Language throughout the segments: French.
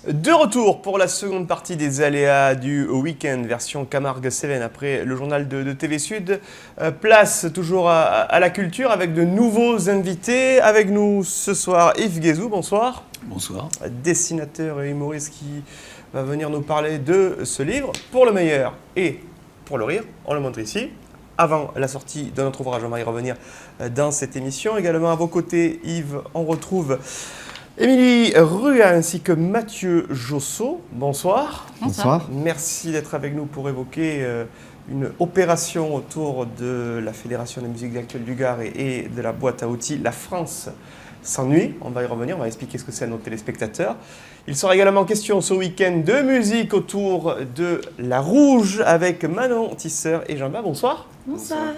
De retour pour la seconde partie des aléas du week-end, version Camargue-Cévennes, après le journal de TV Sud. Place toujours à la culture avec de nouveaux invités. Avec nous ce soir, Yves Guézou, bonsoir. Bonsoir. Dessinateur et humoriste qui va venir nous parler de ce livre, Pour le meilleur et pour le rire. On le montre ici. Avant la sortie de notre ouvrage, on va y revenir dans cette émission. Également à vos côtés, Yves, on retrouve Émilie Rua ainsi que Mathieu Josso. Bonsoir. Bonsoir. Merci d'être avec nous pour évoquer une opération autour de la Fédération de musique actuelle du Gard et de la boîte à outils La France s'ennuie. On va y revenir, on va expliquer ce que c'est à nos téléspectateurs. Il sera également question ce week-end de musique autour de La Rouge avec Manon Tisseur et Jean-Baptiste. Bonsoir. Bonsoir.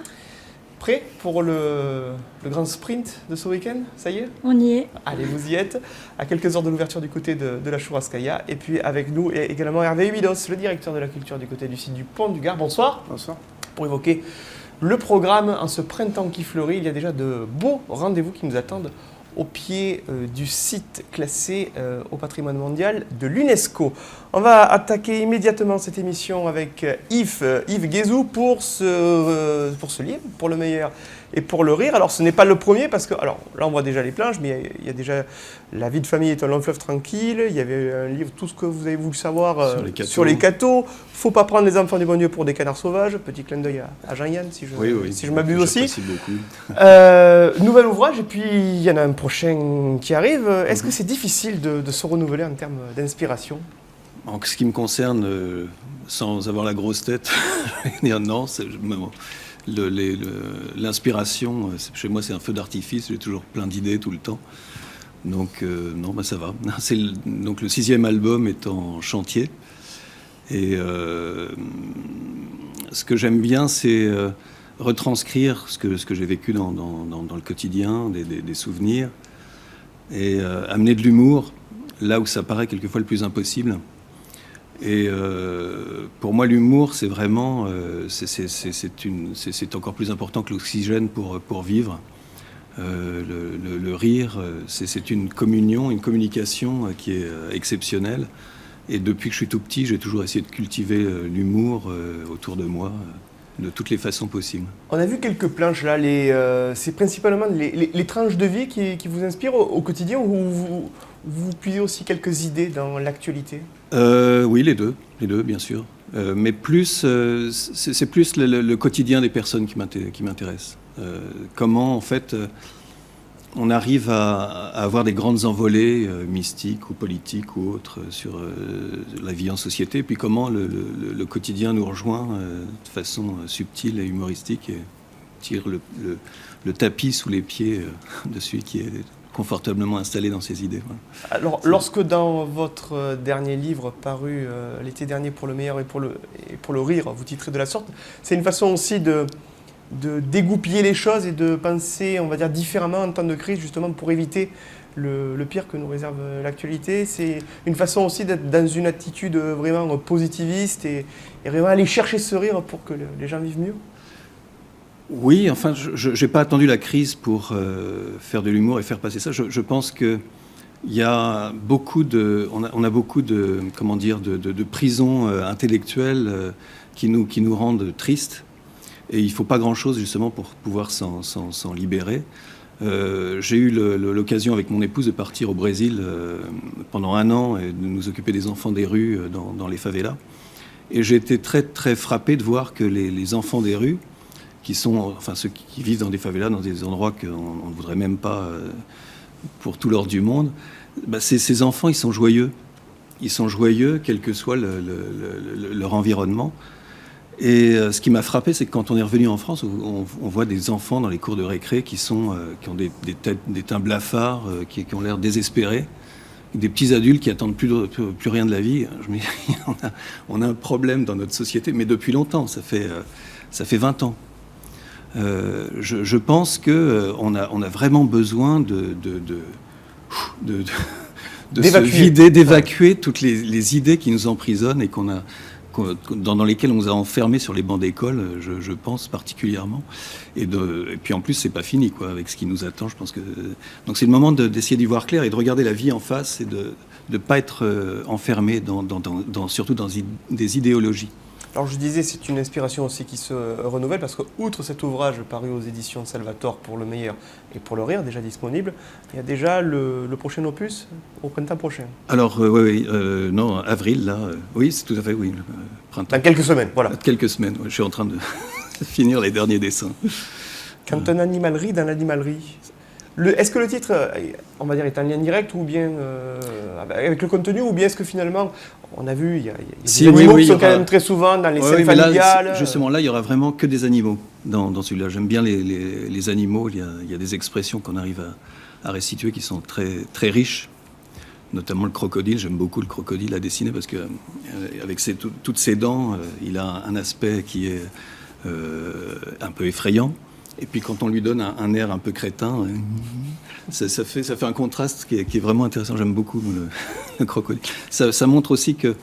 Prêt pour le grand sprint de ce week-end? Ça y est? On y est. Allez, vous y êtes. À quelques heures de l'ouverture du côté de la Chouraskaya. Et puis avec nous est également Hervé Huidos, le directeur de la culture du côté du site du Pont du Gard. Bonsoir. Bonsoir. Pour évoquer le programme en ce printemps qui fleurit, il y a déjà de beaux rendez-vous qui nous attendent au pied du site classé au patrimoine mondial de l'UNESCO. On va attaquer immédiatement cette émission avec Yves Guézou pour ce livre, Pour le meilleur et pour le rire. Alors ce n'est pas le premier parce que, alors là on voit déjà les planches, mais il y a déjà La vie de famille est un long fleuve tranquille, il y avait un livre, tout ce que vous avez voulu savoir sur les cathos. Faut pas prendre les enfants du bon Dieu pour des canards sauvages. Petit clin d'œil à Jean-Yann si je m'abuse aussi. Merci beaucoup. Nouvel ouvrage et puis il y en a un prochain qui arrive. Est-ce que c'est difficile de se renouveler en termes d'inspiration? En ce qui me concerne, sans avoir la grosse tête, je vais dire non. L'inspiration, chez moi, c'est un feu d'artifice. J'ai toujours plein d'idées tout le temps. Donc, non, ça va. Donc, le 6e album est en chantier. Et ce que j'aime bien, c'est retranscrire ce que j'ai vécu dans le quotidien, des souvenirs, et amener de l'humour là où ça paraît quelquefois le plus impossible. Et pour moi, l'humour, c'est vraiment, c'est encore plus important que l'oxygène pour vivre. Le rire, c'est une communion, une communication qui est exceptionnelle. Et depuis que je suis tout petit, j'ai toujours essayé de cultiver l'humour autour de moi, de toutes les façons possibles. On a vu quelques planches là, c'est principalement les tranches de vie qui vous inspirent au quotidien ou vous puisez aussi quelques idées dans l'actualité? Oui, les deux, bien sûr. Mais c'est plus le quotidien des personnes qui m'intéresse. Comment, en fait, on arrive à avoir des grandes envolées mystiques ou politiques ou autres sur la vie en société, puis comment le quotidien nous rejoint de façon subtile et humoristique et tire le tapis sous les pieds de celui qui est confortablement installé dans ses idées. Voilà. Alors, lorsque dans votre dernier livre paru l'été dernier, Pour le meilleur et pour le rire, vous titrez de la sorte, c'est une façon aussi de dégoupiller les choses et de penser, on va dire, différemment en temps de crise, justement pour éviter le pire que nous réserve l'actualité. C'est une façon aussi d'être dans une attitude vraiment positiviste et vraiment aller chercher ce rire pour que les gens vivent mieux. Oui, enfin, je n'ai pas attendu la crise pour faire de l'humour et faire passer ça. Je pense que il y a on a beaucoup de prisons intellectuelles qui nous rendent tristes. Et il ne faut pas grand-chose justement pour pouvoir s'en libérer. J'ai eu l'occasion avec mon épouse de partir au Brésil pendant 1 an et de nous occuper des enfants des rues dans les favelas. Et j'ai été très, très frappé de voir que les enfants des rues, qui sont, enfin ceux qui vivent dans des favelas, dans des endroits qu'on ne voudrait même pas pour tout l'or du monde, ces enfants, ils sont joyeux. Ils sont joyeux, quel que soit leur environnement. Et ce qui m'a frappé, c'est que quand on est revenu en France, on voit des enfants dans les cours de récré qui ont des teints blafards, qui ont l'air désespérés, des petits adultes qui attendent plus rien de la vie. Je me dis, on a un problème dans notre société, mais depuis longtemps, ça fait 20 ans. Je pense qu'on a vraiment besoin de se vider, d'évacuer toutes les idées qui nous emprisonnent et qu'on dans lesquels on nous a enfermés sur les bancs d'école, je pense particulièrement. Et puis en plus, c'est pas fini, quoi, avec ce qui nous attend. Je pense que donc c'est le moment d'essayer d'y voir clair et de regarder la vie en face et de ne pas être enfermé surtout dans des idéologies. Alors je disais, c'est une inspiration aussi qui se renouvelle parce que, outre cet ouvrage paru aux éditions Salvatore pour le meilleur et pour le rire, déjà disponible, il y a déjà le prochain opus au printemps prochain. Alors, oui, non, avril, là, oui, c'est tout à fait, oui, le printemps. Dans quelques semaines, voilà. Quelques semaines, je suis en train de finir les derniers dessins. Quand un animal rit dans l'animalerie, est-ce que le titre, on va dire, est en lien direct ou bien avec le contenu, ou bien est-ce que finalement, on a vu, il y a des animaux qui sont quand même très souvent dans les scènes familiales. Justement, là, il n'y aura vraiment que des animaux dans celui-là. J'aime bien les animaux. Il y a des expressions qu'on arrive à restituer qui sont très, très riches. Notamment le crocodile. J'aime beaucoup le crocodile à dessiner parce que avec toutes ses dents, il a un aspect qui est un peu effrayant. Et puis quand on lui donne un air un peu crétin, ça fait un contraste qui est vraiment intéressant. J'aime beaucoup le crocodile. Ça montre aussi qu'il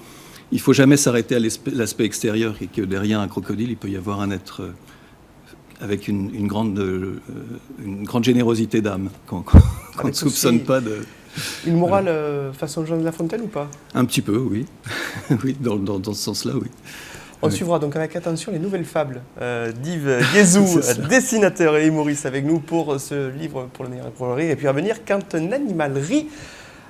ne faut jamais s'arrêter à l'aspect extérieur et que derrière un crocodile, il peut y avoir un être avec une grande générosité d'âme qu'on ne soupçonne pas de... Une morale façon Jean de La Fontaine ou pas? Un petit peu, oui. Oui, dans ce sens-là, oui. On suivra donc avec attention les nouvelles fables d'Yves Guézou, dessinateur et humoriste, avec nous pour ce livre pour le meilleur et pour le rire. Et puis à venir, quand un animal rit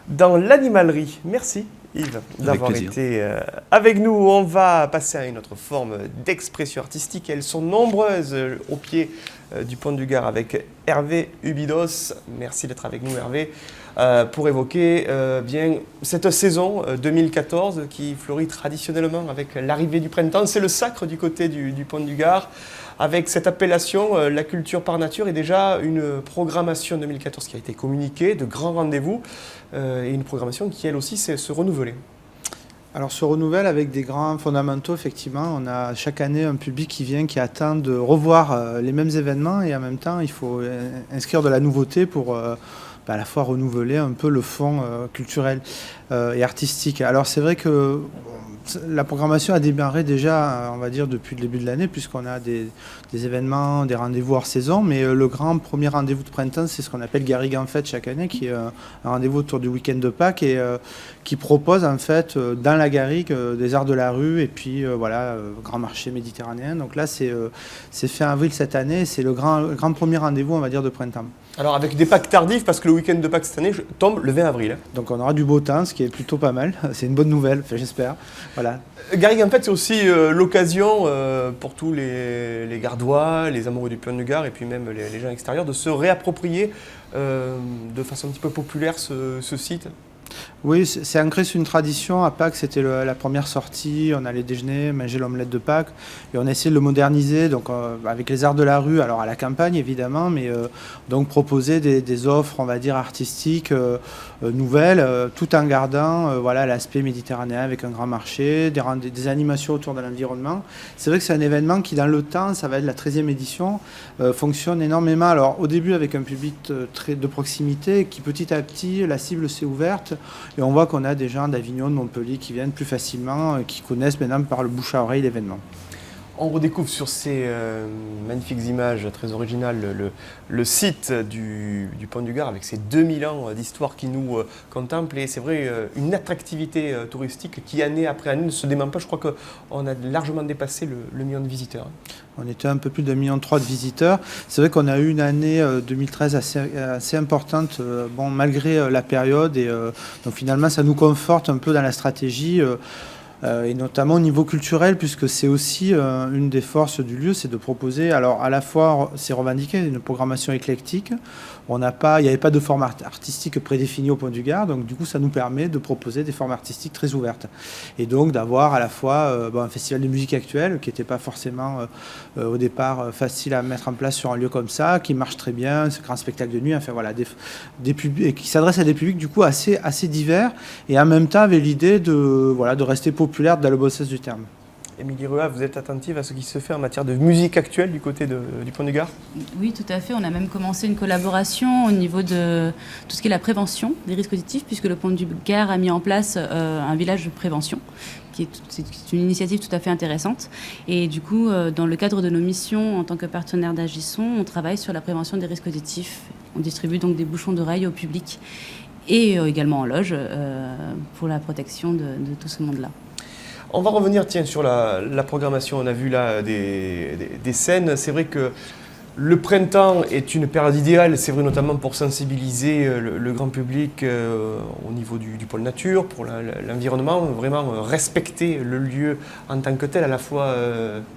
dans l'animalerie. Merci Yves d'avoir été avec nous. On va passer à une autre forme d'expression artistique. Elles sont nombreuses au pied du Pont du Gard avec Hervé Ubidos. Merci d'être avec nous Hervé. Pour évoquer bien cette saison 2014 qui fleurit traditionnellement avec l'arrivée du printemps. C'est le sacre du côté du Pont du Gard, avec cette appellation la culture par nature et déjà une programmation 2014 qui a été communiquée, de grands rendez-vous et une programmation qui elle aussi sait se renouveler. Alors se renouvelle avec des grands fondamentaux, effectivement. On a chaque année un public qui vient, qui attend de revoir les mêmes événements et en même temps il faut inscrire de la nouveauté pour... à la fois renouveler un peu le fond culturel et artistique. Alors c'est vrai que la programmation a démarré déjà, on va dire, depuis le début de l'année, puisqu'on a des événements, des rendez-vous hors saison, mais le grand premier rendez-vous de printemps, c'est ce qu'on appelle Garrigue en fête chaque année, qui est un rendez-vous autour du week-end de Pâques et qui propose en fait dans la Garrigue des arts de la rue et puis voilà, grand marché méditerranéen. Donc là c'est fin avril cette année, c'est le grand premier rendez-vous, on va dire, de printemps. Alors avec des Pâques tardifs, parce que le week-end de Pâques cette année tombe le 20 avril. Donc on aura du beau temps, ce qui est plutôt pas mal. C'est une bonne nouvelle, enfin, j'espère. Voilà. Garrigue en fait c'est aussi l'occasion pour tous les Gardois, les amoureux du Pont du Gard et puis même les gens extérieurs de se réapproprier de façon un petit peu populaire ce site. Oui, c'est ancré sur une tradition. À Pâques, c'était la première sortie. On allait déjeuner, manger l'omelette de Pâques. Et on a essayé de le moderniser donc, avec les arts de la rue, alors à la campagne évidemment, mais donc proposer des offres, on va dire, artistiques nouvelles, tout en gardant voilà, l'aspect méditerranéen avec un grand marché, des animations autour de l'environnement. C'est vrai que c'est un événement qui, dans le temps, ça va être la 13e édition, fonctionne énormément. Alors au début avec un public très de proximité, qui petit à petit, la cible s'est ouverte. Et on voit qu'on a des gens d'Avignon, de Montpellier qui viennent plus facilement, qui connaissent maintenant par le bouche à oreille l'événement. On redécouvre sur ces magnifiques images très originales le site du Pont du Gard avec ses 2000 ans d'histoire qui nous contemple. Et c'est vrai, une attractivité touristique qui année après année ne se dément pas. Je crois qu'on a largement dépassé le million de visiteurs. On était un peu plus de 1,3 million de visiteurs. C'est vrai qu'on a eu une année 2013 assez importante, bon, malgré la période. Et donc finalement, ça nous conforte un peu dans la stratégie. Et notamment au niveau culturel, puisque c'est aussi une des forces du lieu, c'est de proposer, alors à la fois, c'est revendiqué, une programmation éclectique. Il n'y avait pas de forme artistique prédéfinie au Pont du Gard, donc du coup ça nous permet de proposer des formes artistiques très ouvertes. Et donc d'avoir à la fois un festival de musique actuelle, qui n'était pas forcément au départ facile à mettre en place sur un lieu comme ça, qui marche très bien, ce grand spectacle de nuit, enfin voilà, qui s'adresse à des publics du coup assez divers, et en même temps avec l'idée de rester populaire dans le bon sens du terme. Émilie Ruat, vous êtes attentive à ce qui se fait en matière de musique actuelle du côté du Pont du Gard? Oui, tout à fait. On a même commencé une collaboration au niveau de tout ce qui est la prévention des risques auditifs, puisque le Pont du Gard a mis en place un village de prévention, c'est une initiative tout à fait intéressante. Et du coup, dans le cadre de nos missions en tant que partenaire d'Agisson, on travaille sur la prévention des risques auditifs. On distribue donc des bouchons d'oreilles au public et également en loge pour la protection de tout ce monde-là. On va revenir sur la programmation. On a vu là des scènes. C'est vrai que le printemps est une période idéale, c'est vrai notamment pour sensibiliser le grand public au niveau du pôle nature, pour l'environnement, vraiment respecter le lieu en tant que tel, à la fois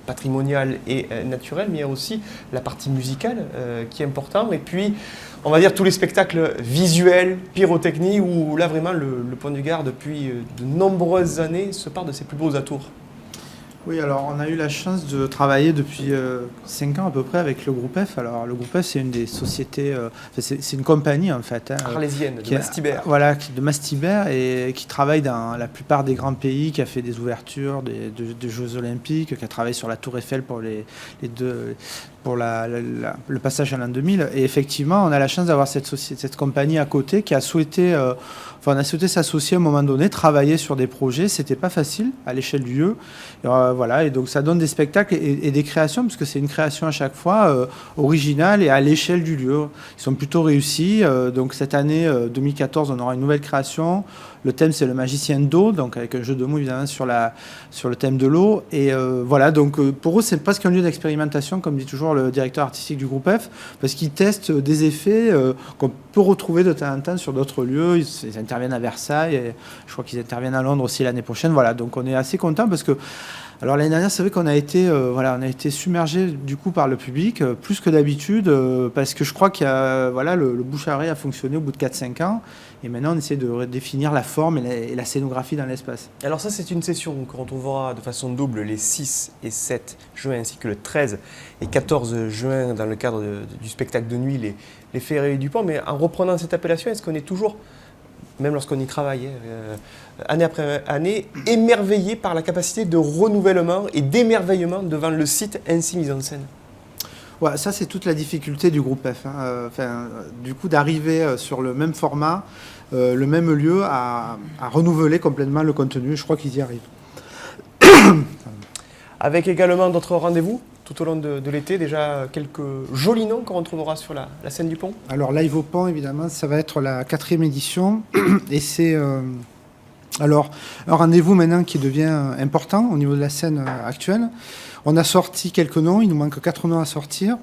patrimonial et naturel, mais il y a aussi la partie musicale qui est importante. Et puis, on va dire tous les spectacles visuels, pyrotechniques, où là vraiment le Pont du Gard, depuis de nombreuses années, se part de ses plus beaux atours. Oui, alors on a eu la chance de travailler depuis 5 ans à peu près avec le groupe F. Alors le groupe F, c'est une des sociétés, c'est une compagnie en fait. Arlésienne, de Mastibert. Voilà, de Mastibert, et qui travaille dans la plupart des grands pays, qui a fait des ouvertures de Jeux Olympiques, qui a travaillé sur la Tour Eiffel pour pour le passage à l'an 2000. Et effectivement, on a la chance d'avoir cette compagnie à côté qui a souhaité, on a souhaité s'associer à un moment donné, travailler sur des projets. C'était pas facile à l'échelle du lieu. Voilà, et donc ça donne des spectacles et des créations, parce que c'est une création à chaque fois originale et à l'échelle du lieu. Ils sont plutôt réussis. Donc cette année 2014, on aura une nouvelle création. Le thème, c'est le magicien d'eau, donc avec un jeu de mots évidemment sur le thème de l'eau. Et voilà, donc pour eux, c'est presque un lieu d'expérimentation, comme dit toujours le directeur artistique du groupe F, parce qu'ils testent des effets qu'on peut retrouver de temps en temps sur d'autres lieux. Ils interviennent à Versailles, et je crois qu'ils interviennent à Londres aussi l'année prochaine. Voilà, donc on est assez content parce que, alors l'année dernière, c'est vrai qu'on a été, on a été submergé du coup par le public, plus que d'habitude, parce que je crois qu'il y a, le bouche à oreille a fonctionné au bout de 4-5 ans, et maintenant on essaie de redéfinir la forme et la scénographie dans l'espace. Alors ça, c'est une session qu'on retrouvera de façon double les 6 et 7 juin, ainsi que le 13 et 14 juin dans le cadre du spectacle de nuit, les Féeriés du Pont. Mais en reprenant cette appellation, est-ce qu'on est toujours, même lorsqu'on y travaille, année après année, émerveillé par la capacité de renouvellement et d'émerveillement devant le site ainsi mis en scène? Ouais, ça c'est toute la difficulté du groupe F. Du coup, d'arriver sur le même format, le même lieu, à renouveler complètement le contenu. Je crois qu'ils y arrivent. Avec également d'autres rendez-vous tout au long de l'été, déjà quelques jolis noms qu'on retrouvera sur la scène du Pont. Alors Live au Pont, évidemment, ça va être la 4e édition, et c'est alors un rendez-vous maintenant qui devient important au niveau de la scène actuelle. On a sorti quelques noms, il nous manque 4 noms à sortir,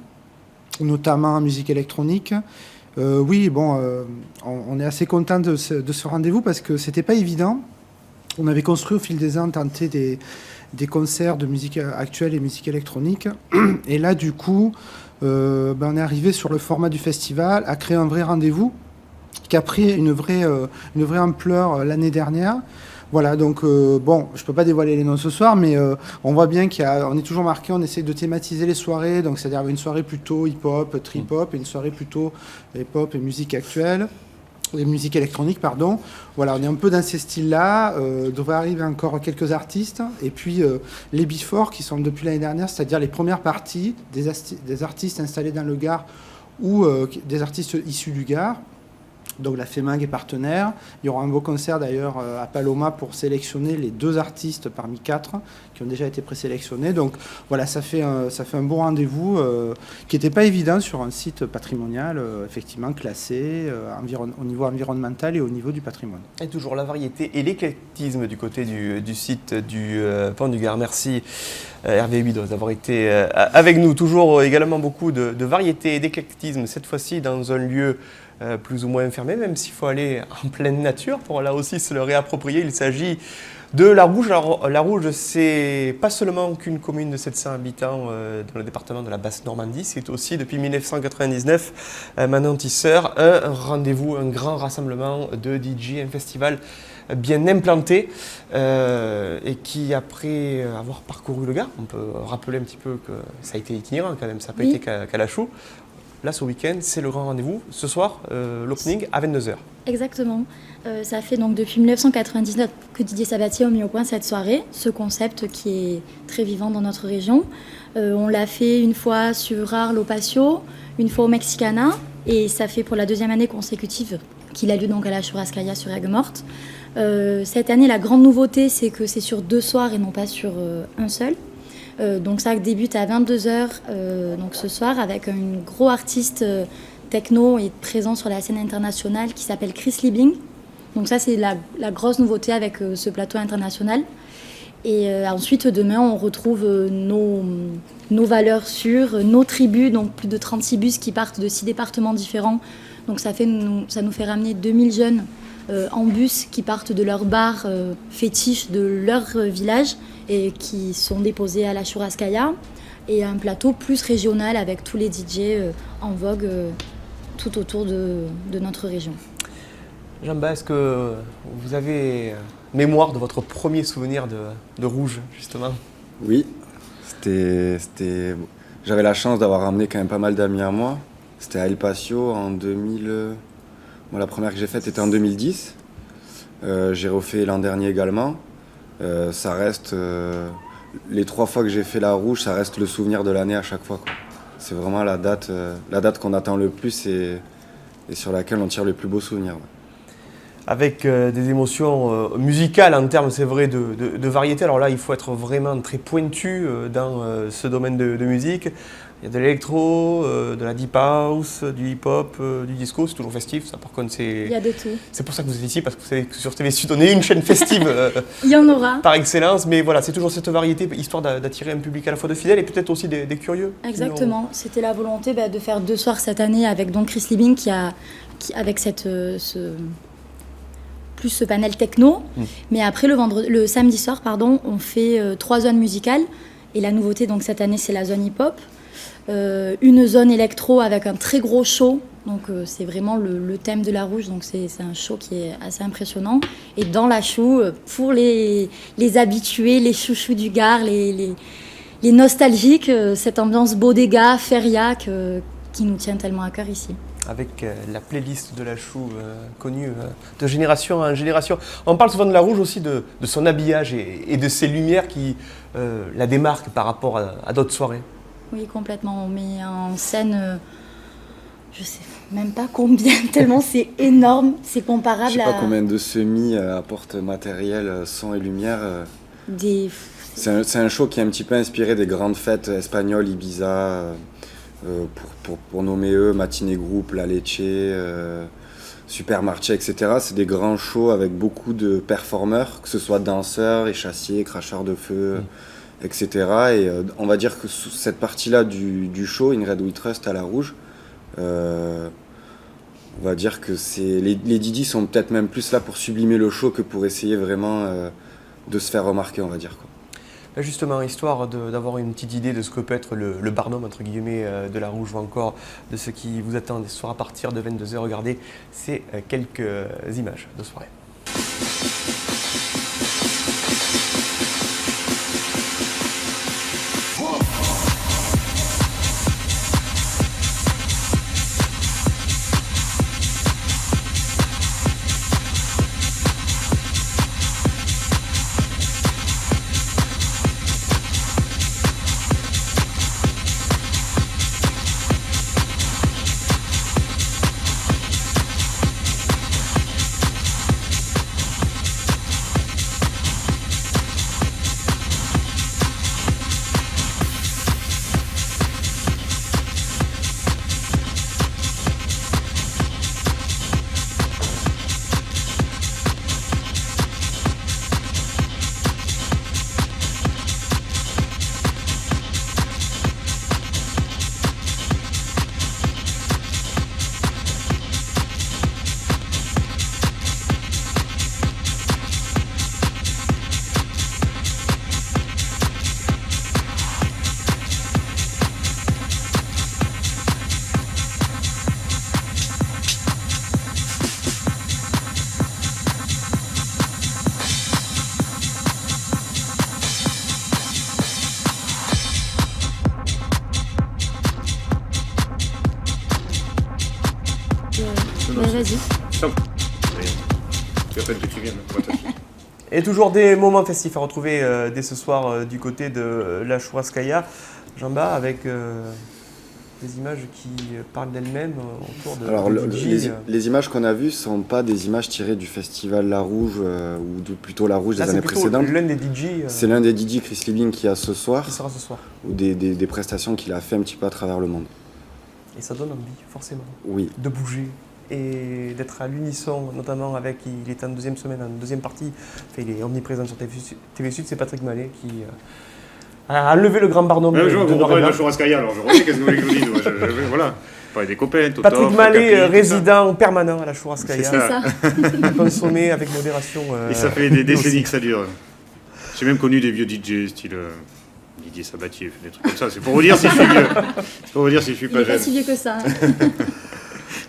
notamment en musique électronique. Oui, bon, on est assez content de ce rendez-vous parce que c'était pas évident. On avait construit au fil des ans, tenté des concerts de musique actuelle et musique électronique. Et là, du coup, on est arrivé sur le format du festival, à créer un vrai rendez-vous qui a pris une vraie ampleur l'année dernière. Voilà, donc bon, je ne peux pas dévoiler les noms ce soir, mais on voit bien qu'on est toujours marqué, on essaie de thématiser les soirées, donc c'est-à-dire une soirée plutôt hip-hop, trip-hop, et une soirée plutôt hip-hop et musique actuelle. Les musiques électroniques, pardon. Voilà, on est un peu dans ces styles-là. Devrait arriver encore quelques artistes. Et puis les Before qui sont depuis l'année dernière, c'est-à-dire les premières parties des artistes installés dans le Gard ou des artistes issus du Gard. Donc la FEMAG est partenaire. Il y aura un beau concert d'ailleurs à Paloma pour sélectionner les 2 artistes parmi 4 qui ont déjà été présélectionnés. Donc voilà, ça fait un bon rendez-vous qui n'était pas évident sur un site patrimonial, effectivement classé au niveau environnemental et au niveau du patrimoine. Et toujours la variété et l'éclectisme du côté du site du Pont du Gard. Merci Hervé Bidos d'avoir été avec nous. Toujours également beaucoup de variété et d'éclectisme, cette fois-ci dans un lieu plus ou moins fermé, même s'il faut aller en pleine nature pour là aussi se le réapproprier. Il s'agit de La Rouge. Alors La Rouge, c'est pas seulement qu'une commune de 700 habitants dans le département de la Basse-Normandie, c'est aussi depuis 1999, Manon Tisseur, un rendez-vous, un grand rassemblement de DJ, un festival bien implanté et qui, après avoir parcouru le Gard, on peut rappeler un petit peu que ça a été itinérant quand même, ça n'a pas été qu'à la chou. là ce week-end, c'est le grand rendez-vous. Ce soir, l'opening à 22h. Exactement. Ça fait donc depuis 1999 que Didier Sabatier a mis au point cette soirée, ce concept qui est très vivant dans notre région. On l'a fait une fois sur Arles au Patio, une fois au Mexicana, et ça fait pour la 2e année consécutive qu'il a lieu donc à la Churrascaria sur Aigues-Mortes. Cette année, la grande nouveauté, c'est que c'est sur 2 soirs et non pas sur un seul. Donc ça débute à 22h donc ce soir avec un gros artiste techno et présent sur la scène internationale qui s'appelle Chris Liebing. Donc ça c'est la grosse nouveauté avec ce plateau international. Et ensuite demain on retrouve nos valeurs sûres, nos tribus, donc plus de 36 bus qui partent de 6 départements différents. Donc ça nous fait ramener 2000 jeunes en bus qui partent de leur bar fétiche de leur village et qui sont déposés à la Churrascaria, et un plateau plus régional avec tous les DJ en vogue tout autour de notre région. Jamba, est-ce que vous avez mémoire de votre premier souvenir de Rouge, justement? Oui, j'avais la chance d'avoir ramené quand même pas mal d'amis à moi. C'était à El Patio en 2000. Moi, la première que j'ai faite était en 2010. J'ai refait l'an dernier également. Ça reste, les 3 fois que j'ai fait la Rouge, ça reste le souvenir de l'année à chaque fois, quoi. C'est vraiment la date qu'on attend le plus et sur laquelle on tire le plus beau souvenir. Ouais. Avec des émotions musicales en termes, c'est vrai, de variété. Alors là, il faut être vraiment très pointu dans ce domaine de musique. Il y a de l'électro, de la deep house, du hip-hop, du disco, c'est toujours festif. Ça, par contre, Il y a de tout. c'est pour ça que vous êtes ici, parce que vous savez que sur TV Sud, on est une chaîne festive Il y en aura. par excellence. Mais voilà, c'est toujours cette variété, histoire d'attirer un public à la fois de fidèles et peut-être aussi des curieux. Exactement. C'était la volonté de faire 2 soirs cette année avec donc Chris Liebing qui avec plus ce panel techno. Mais après, le samedi soir, on fait 3 zones musicales. Et la nouveauté, donc cette année, c'est la zone hip-hop. Une zone électro avec un très gros show. Donc c'est vraiment le thème de la Rouge. Donc c'est un show qui est assez impressionnant. Et dans la chou, pour les habitués, les chouchous du Gard, les nostalgiques, cette ambiance bodega, feria qui nous tient tellement à cœur ici. Avec la playlist de la chou connue de génération en génération. On parle souvent de la Rouge aussi, de son habillage et de ses lumières qui la démarquent par rapport à d'autres soirées. Oui, complètement. On met en scène, je sais même pas combien, tellement c'est énorme, c'est comparable Je sais pas combien de semis apportent matériel, son et lumière. C'est un show qui est un petit peu inspiré des grandes fêtes espagnoles, Ibiza, pour nommer eux, Matinée Group, La Leche, Supermarché, etc. C'est des grands shows avec beaucoup de performeurs, que ce soit danseurs, échassiers, cracheurs de feu, etc. Et on va dire que cette partie-là du show, In Red We Trust à la Rouge, on va dire que les Didi sont peut-être même plus là pour sublimer le show que pour essayer vraiment de se faire remarquer, on va dire, quoi. Justement, histoire d'avoir une petite idée de ce que peut être le barnum, entre guillemets, de la Rouge, ou encore de ce qui vous attend ce soir à partir de 22h. Regardez, c'est quelques images de soirée. Vas-y. Tu appelles que tu viennes. Et toujours des moments festifs à retrouver dès ce soir du côté de la Churrascaria. Jean-Bas, avec des images qui parlent d'elles-mêmes autour de Alors, DJ. les images qu'on a vues ne sont pas des images tirées du festival La Rouge ou plutôt La Rouge Là, des années plutôt précédentes. l'un des DJ C'est l'un des DJ, Chris Liebing, qui a ce soir, qui sera ce soir. ou des prestations qu'il a fait un petit peu à travers le monde. Et ça donne envie, forcément, Oui. de bouger et d'être à l'unisson, notamment avec, il est en deuxième semaine, en deuxième partie, enfin, il est omniprésent sur TV Sud, c'est Patrick Mallet qui a levé le grand barnum Je de vous Noir et reparlez de la Blanc. Churrascaria, alors je reviens, qu'est-ce que vous voulez que je vous dise voilà. Parler des copains, Toto, Patrick Mallet, Capi, tout ça. résident permanent à la Churrascaria, C'est C'est ça. à consommer avec modération. Et ça fait des aussi. décennies que ça dure. J'ai même connu des vieux DJ, style Didier Sabatier, des trucs comme ça. C'est pour vous dire si je suis vieux. C'est pour vous dire si je suis Il pas n'est pas jeune. si vieux que ça.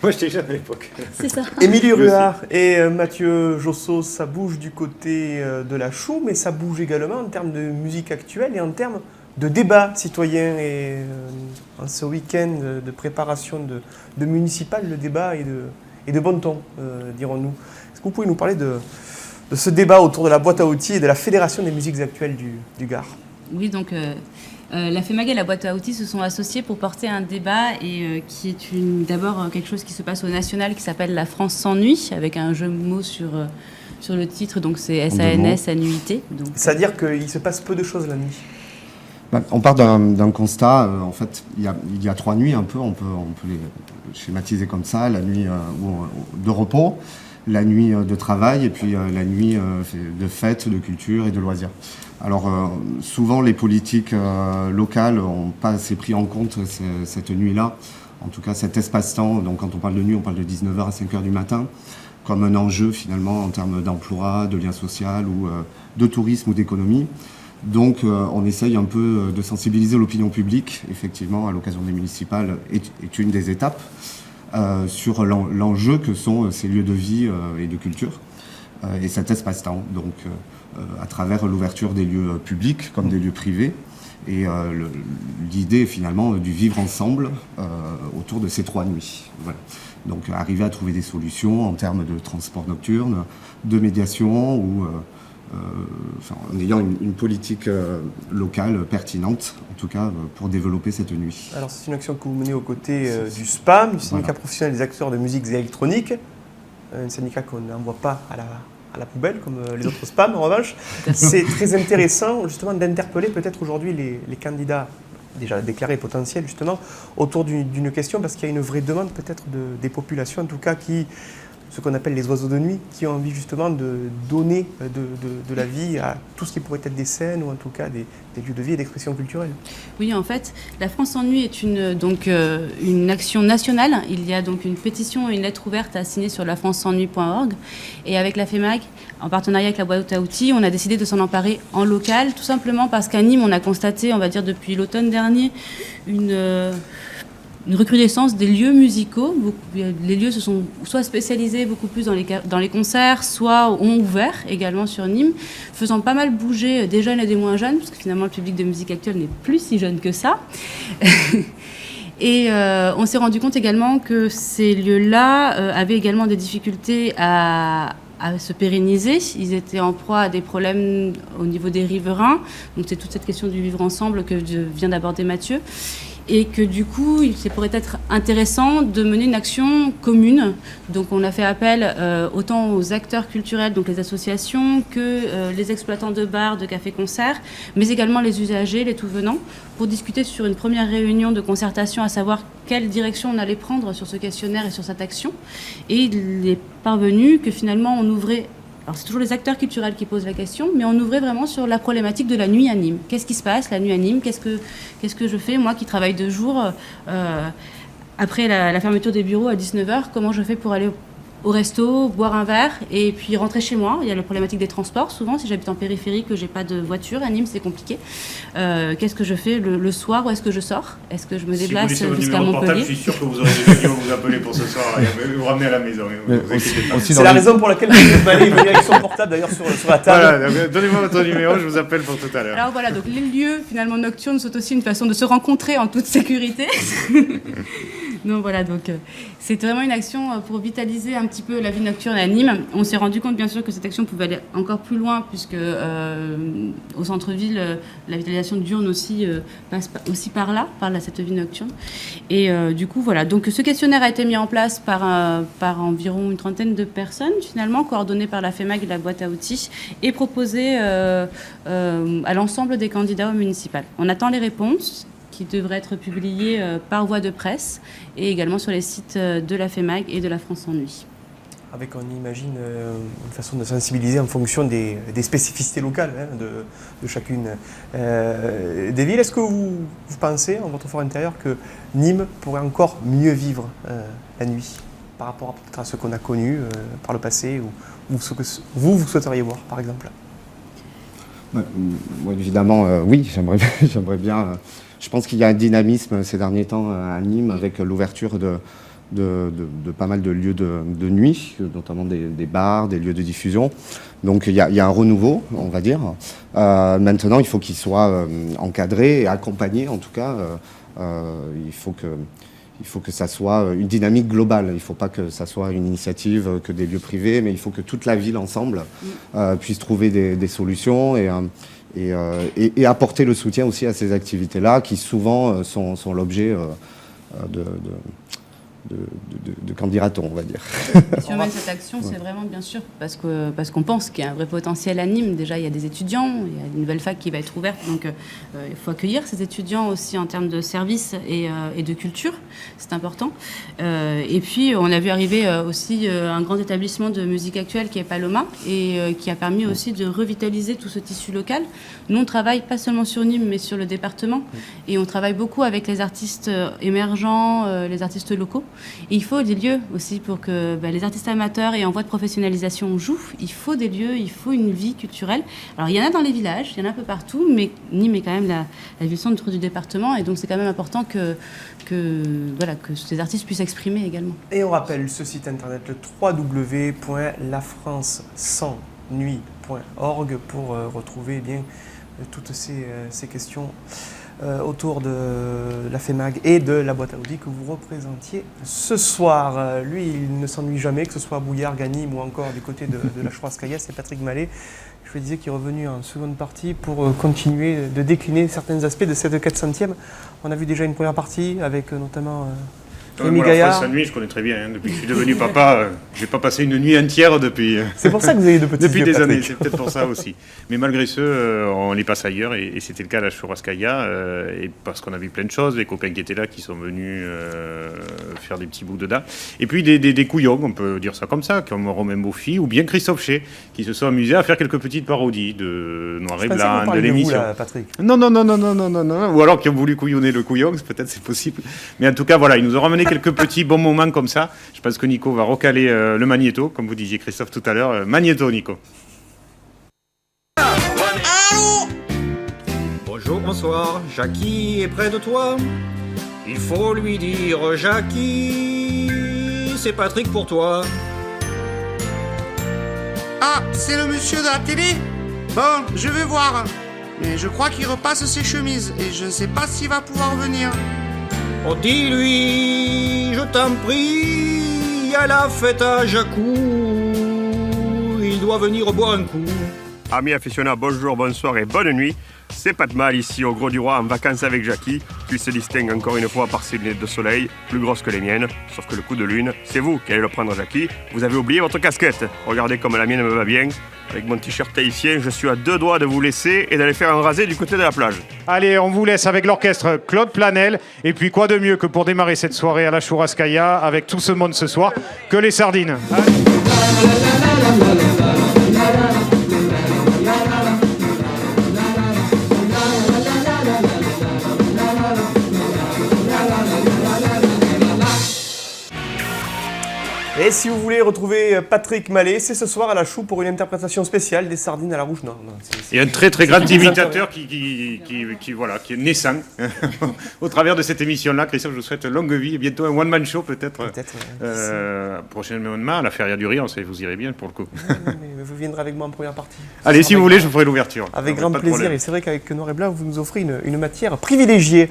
Moi, j'étais jeune à l'époque. C'est ça. Émilie Lui Ruard et Mathieu Josso, ça bouge du côté de la chou, mais ça bouge également en termes de musique actuelle et en termes de débat citoyen. Et en ce week-end de préparation de municipal, le débat est de bon ton, dirons-nous. Est-ce que vous pouvez nous parler de ce débat autour de la boîte à outils et de la Fédération des musiques actuelles du Gard? Oui, donc la FEMAG et la boîte à outils se sont associés pour porter un débat et qui est d'abord quelque chose qui se passe au national qui s'appelle La France s'ennuie, avec un jeu de mots sur le titre, donc c'est SANS, annuité. C'est-à-dire qu'il se passe peu de choses la nuit. On part d'un constat, en fait, il y a 3 nuits un peu, on peut les schématiser comme ça, la nuit de repos, la nuit de travail et puis la nuit de fête, de culture et de loisirs. Alors souvent les politiques locales n'ont pas assez pris en compte cette nuit-là, en tout cas cet espace-temps, donc quand on parle de nuit, on parle de 19h à 5h du matin, comme un enjeu finalement en termes d'emploi, de lien social ou de tourisme ou d'économie. Donc on essaye un peu de sensibiliser l'opinion publique, effectivement, à l'occasion des municipales, est une des étapes, sur l'enjeu que sont ces lieux de vie et de culture, et cet espace-temps, donc à travers l'ouverture des lieux publics comme des lieux privés, et l'idée finalement du vivre ensemble autour de ces 3 nuits. Voilà. Donc arriver à trouver des solutions en termes de transport nocturne, de médiation ou... en ayant une politique locale pertinente, en tout cas pour développer cette nuit. Alors c'est une action que vous menez aux côtés du SPAM, du syndicat professionnel des acteurs de musique électronique, un syndicat qu'on n'envoie pas à la poubelle comme les autres SPAM en revanche. C'est très intéressant justement d'interpeller peut-être aujourd'hui les candidats déjà déclarés potentiels justement autour d'une question, parce qu'il y a une vraie demande peut-être des populations en tout cas qui... ce qu'on appelle les oiseaux de nuit, qui ont envie justement de donner de la vie à tout ce qui pourrait être des scènes ou en tout cas des lieux de vie et d'expression culturelle. Oui, en fait, La France s'ennuie est une action nationale. Il y a donc une pétition et une lettre ouverte à signer sur lafrancessennuie.org. Et avec la FEMAG, en partenariat avec la boîte à outils, on a décidé de s'en emparer en local, tout simplement parce qu'à Nîmes, on a constaté, on va dire depuis l'automne dernier, une recrudescence des lieux musicaux. Les lieux se sont soit spécialisés beaucoup plus dans les concerts, soit ont ouvert également sur Nîmes, faisant pas mal bouger des jeunes et des moins jeunes, parce que finalement le public de musique actuelle n'est plus si jeune que ça. Et on s'est rendu compte également que ces lieux-là avaient également des difficultés à se pérenniser. Ils étaient en proie à des problèmes au niveau des riverains. Donc c'est toute cette question du vivre ensemble que vient d'aborder Mathieu. Et que du coup, il pourrait être intéressant de mener une action commune. Donc on a fait appel autant aux acteurs culturels, donc les associations, que les exploitants de bars, de cafés-concerts, mais également les usagers, les tout-venants, pour discuter sur une première réunion de concertation, à savoir quelle direction on allait prendre sur ce questionnaire et sur cette action. Et il est parvenu que finalement on ouvrait... Alors c'est toujours les acteurs culturels qui posent la question, mais on ouvrait vraiment sur la problématique de la nuit à Nîmes. Qu'est-ce qui se passe la nuit à Nîmes ? Qu'est-ce que je fais, moi qui travaille de jour, après la fermeture des bureaux à 19h, comment je fais pour aller au resto, boire un verre et puis rentrer chez moi. Il y a la problématique des transports. Souvent, si j'habite en périphérie, que j'ai pas de voiture, à Nîmes, c'est compliqué. Qu'est-ce que je fais le soir? Où est-ce que je sors? Est-ce que je me déplace jusqu'à Montpellier? Je suis sûr que vous aurez des gens qui vous appeler pour ce soir et vous ramener à la maison. C'est la raison pour laquelle vous allez venir avec son portable d'ailleurs sur la table. Voilà, donnez-moi votre numéro, je vous appelle pour tout à l'heure. Alors voilà, donc les lieux finalement nocturnes sont aussi une façon de se rencontrer en toute sécurité. Donc voilà, c'est vraiment une action pour vitaliser un petit peu la vie nocturne à Nîmes. On s'est rendu compte bien sûr que cette action pouvait aller encore plus loin puisque au centre-ville, la vitalisation diurne aussi passe aussi par là, cette vie nocturne. Et du coup voilà, donc ce questionnaire a été mis en place par environ une trentaine de personnes finalement, coordonné par la FEMAG et la boîte à outils, et proposé à l'ensemble des candidats au municipal. On attend les réponses qui devraient être publiées par voie de presse et également sur les sites de la FEMAG et de la France en Nuit. Avec, on imagine, une façon de sensibiliser en fonction des spécificités locales de chacune des villes. Est-ce que vous pensez, en votre fort intérieur, que Nîmes pourrait encore mieux vivre la nuit par rapport peut-être à ce qu'on a connu par le passé ou ce que vous souhaiteriez voir, par exemple? Évidemment, oui, j'aimerais bien. Je pense qu'il y a un dynamisme ces derniers temps à Nîmes avec l'ouverture de pas mal de lieux de nuit, notamment des bars, des lieux de diffusion. Donc il y a un renouveau, on va dire. Maintenant, il faut qu'il soit encadré et accompagné, en tout cas. Il faut que ça soit une dynamique globale. Il ne faut pas que ça soit une initiative que des lieux privés, mais il faut que toute la ville ensemble puisse trouver des solutions et apporter le soutien aussi à ces activités-là qui souvent sont l'objet de qu'en dira-t-on, on va dire. Et si on mène cette action, c'est vraiment bien sûr parce qu'on pense qu'il y a un vrai potentiel à Nîmes. Déjà, il y a des étudiants, il y a une nouvelle fac qui va être ouverte, donc il faut accueillir ces étudiants aussi en termes de services et de culture, c'est important. Et puis, on a vu arriver aussi un grand établissement de musique actuelle qui est Paloma et qui a permis aussi de revitaliser tout ce tissu local. Nous, on travaille pas seulement sur Nîmes, mais sur le département et on travaille beaucoup avec les artistes émergents, les artistes locaux. Et il faut des lieux aussi pour que les artistes amateurs et en voie de professionnalisation jouent. Il faut des lieux, il faut une vie culturelle. Alors il y en a dans les villages, il y en a un peu partout, mais Nîmes est quand même la ville-centre du département et donc c'est quand même important que ces artistes puissent s'exprimer également. Et on rappelle ce site internet, le www.lafrancesansnuit.org pour retrouver toutes ces questions autour de la FEMAG et de la boîte à outils que vous représentiez ce soir. Lui, il ne s'ennuie jamais, que ce soit à Bouillard, Ganim ou encore du côté de la Chouarskaya, c'est Patrick Mallet. Je vous disais qu'il est revenu en seconde partie pour continuer de décliner certains aspects de cette 400e. On a vu déjà une première partie avec notamment Rémi Gaillard. La France nuit, je connais très bien. Depuis que je suis devenu papa, je n'ai pas passé une nuit entière depuis. C'est pour ça que vous avez de petits depuis yeux, des Patrick. années. C'est peut-être pour ça aussi. Mais malgré ce, on les passe ailleurs et c'était le cas à la Chouarskaya et parce qu'on a vu plein de choses, les copains qui étaient là, qui sont venus faire des petits bouts dedans. Et puis des couillons, on peut dire ça comme ça, comme Romain Beaufy ou bien Christophe Ché, qui se sont amusés à faire quelques petites parodies de Noir et Blanc, de l'émission. Patrick. Non. Ou alors qui ont voulu couillonner le couillon, peut-être c'est possible. Mais en tout cas, voilà, ils nous ont ramené quelques petits bons moments comme ça. Je pense que Nico va recaler le magnéto, comme vous disiez Christophe tout à l'heure. Magnéto, Nico. Allô ? Bonjour, bonsoir. Jackie est près de toi. Il faut lui dire, Jackie, c'est Patrick pour toi. Ah, c'est le monsieur de la télé ? Bon, je vais voir. Mais je crois qu'il repasse ses chemises et je ne sais pas s'il va pouvoir venir. Oh, dis-lui, je t'en prie, à la fête à Jacou, il doit venir boire un coup. Amis aficionados, bonjour, bonsoir et bonne nuit. C'est pas de mal ici au Gros du Roi en vacances avec Jackie, qui se distingue encore une fois par ses lunettes de soleil, plus grosses que les miennes, sauf que le coup de lune, c'est vous qui allez le prendre Jackie. Vous avez oublié votre casquette. Regardez comme la mienne me va bien. Avec mon t-shirt tahitien, je suis à 2 doigts de vous laisser et d'aller faire un rasé du côté de la plage. Allez, on vous laisse avec l'orchestre Claude Planel. Et puis quoi de mieux que pour démarrer cette soirée à la Chouarskaya avec tout ce monde ce soir que les sardines. Et si vous voulez retrouver Patrick Mallet, c'est ce soir à la Chou pour une interprétation spéciale des sardines à la rouge. Non, Et un très très grand imitateur qui est naissant au travers de cette émission-là. Christophe, je vous souhaite longue vie et bientôt un one-man show peut-être. Prochainement à la Feria du Rire, vous irez bien pour le coup. Mais vous viendrez avec moi en première partie. Allez, si vous voulez, je vous ferai l'ouverture. Avec grand plaisir. Et c'est vrai qu'avec Noir et Blanc, vous nous offrez une matière privilégiée.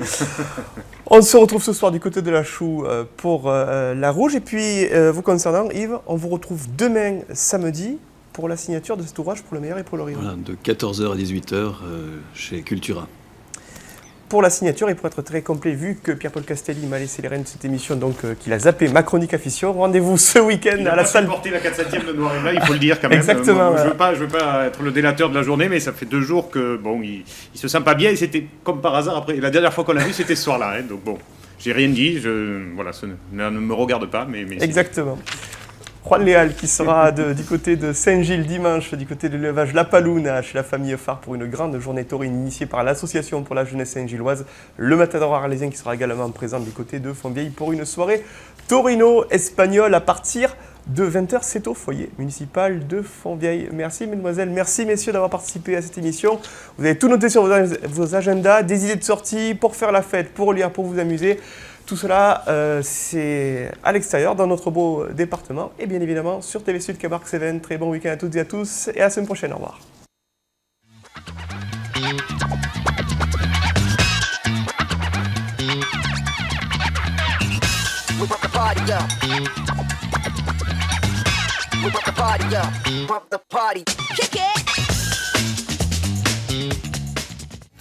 On se retrouve ce soir du côté de la Choux pour la Rouge. Et puis, vous concernant, Yves, on vous retrouve demain, samedi, pour la signature de cet ouvrage pour le meilleur et pour le rire. Voilà, de 14h à 18h chez Cultura. Pour la signature, et pour être très complet, vu que Pierre-Paul Castelli m'a laissé les rênes de cette émission, donc qu'il a zappé ma chronique afition, rendez-vous ce week-end à la salle. Il a porté la 4/7e de Noir et Blanc, il faut le dire quand même. Exactement. Moi, je veux pas être le délateur de la journée, mais ça fait 2 jours que bon, il se sent pas bien et c'était comme par hasard après. La dernière fois qu'on l'a vu, c'était ce soir-là. Hein, donc bon, j'ai rien dit. Voilà, ça ne me regarde pas, mais exactement. Juan Léal qui sera du côté de Saint-Gilles dimanche, du côté de l'élevage La Paloune, chez la famille Phare pour une grande journée taurine initiée par l'association pour la jeunesse saint-gilloise. Le Matador arlésien qui sera également présent du côté de Fontvieille pour une soirée taurino-espagnole à partir de 20h. C'est au foyer municipal de Fontvieille. Merci mesdemoiselles, merci messieurs d'avoir participé à cette émission. Vous avez tout noté sur vos agendas, des idées de sortie pour faire la fête, pour lire, pour vous amuser. Tout cela, c'est à l'extérieur, dans notre beau département, et bien évidemment sur TV Sud Cabarc 7. Très bon week-end à toutes et à tous, et à la semaine prochaine. Au revoir.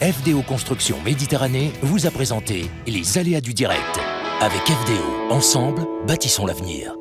FDO Construction Méditerranée vous a présenté les aléas du direct. Avec FDO, ensemble, bâtissons l'avenir.